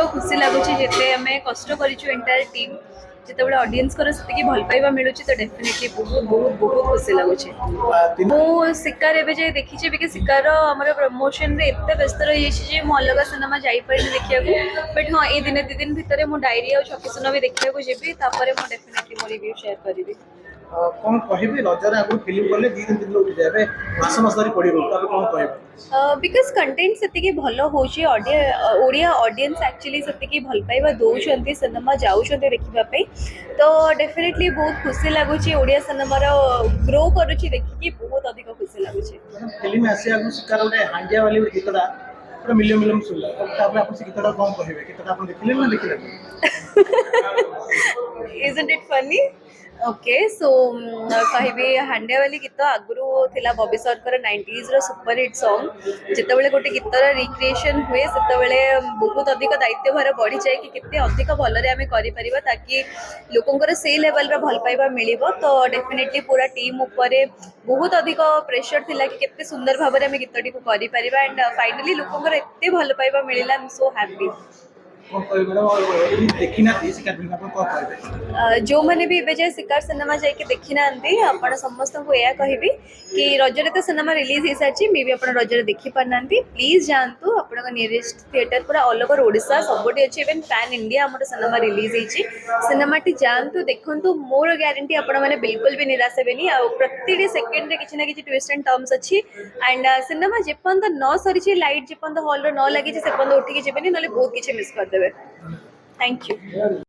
खुशी लगुच जिते आम कष्ट करूँ एंटायर टीम जिते बड़े ऑडियंस को से भल पाइबा मिलूँ तो डेफिनेटली बहुत बहुत बहुत खुशी लगुच मु शिकार एवं जाए देखी बिकज शिकार आम प्रमोशन रे एत व्यस्त रही अलग सिनेमा जापारे देखा बट हाँ ये दिन दी दिन भितर मुझे डायरी और छकिसुन भी देखा जी मुझे डेफिनेटली मो रिव्यू शेयर करी कौन कहबे रजर आगु फिल्म कले 2 दिन उठी जाए मास मास धरी पड़ी तब कौन कहबे बिकज कंटेंट से भल होड़िया ऑडियंस एक्चुअली से भल पाइबा दौरान सिनेमा जाऊँ देखापी तो डेफिनेटली बहुत खुशी लगुच ओडिया सिनेमार ग्रो करुच्ची देखिकी बहुत अधिक खुशी लगुच फिल्म आसे आगु शिकार गोटे हांडिया वाली गीतटा पूरा मिलियन मिलियन सुनला तब आप से गीतटा कौन कहबे गीतटा आप देखिले ना देखिले isn't it funny? Okay so कहबी हांडिया वाली गीत आगुरी थिला बॉबी सरकर 90s रो सुपर हिट सॉन्ग जिते गोटे गीतर रिक्रिएशन हुए से बहुत अधिक दायित्वभार बढ़ी जाए कि केते अधिक भलरे आमे करि परिबा ताकि लोकंकर से लेवल रो भल पाइबा मिलिबो तो डेफिनेटली पूरा टीम ऊपर बहुत अधिक प्रेशर थिला कि केते सुंदर भाबरे आमे गीतटी को करि परिबा एंड फाइनली लोकंकर एते भल पाइबा मिलिला आई एम सो हैप्पी जो मैंने भी एवं जाए शिकार सिनेमा जाकि देखी ना आप समस्त को यह कहबी कि रजरे तो सिनेमा रिलीज हो सारी मे भी आप रजरे देखी पारना प्लीज जातु आप नियरेस्ट थिएटर पूरा ऑल ओवर ओडिशा सबुठी अच्छी इवेन पैन इंडिया आम सिनेमा रिलीज होती सिनेमाटी जातु देखु मोर ग्यारंटी आप बिल्कुल भी निराश हेनी प्रति सेकेंड किसी ना कि ट्विस्ट एंड टर्म्स अच्छी एंड सिनेमा जेपर्यंत न सरी लाइट जेपर्यंत हॉल न लगी से उठिकी जीवन ना बहुत किसी मिस करदे थैंक यू।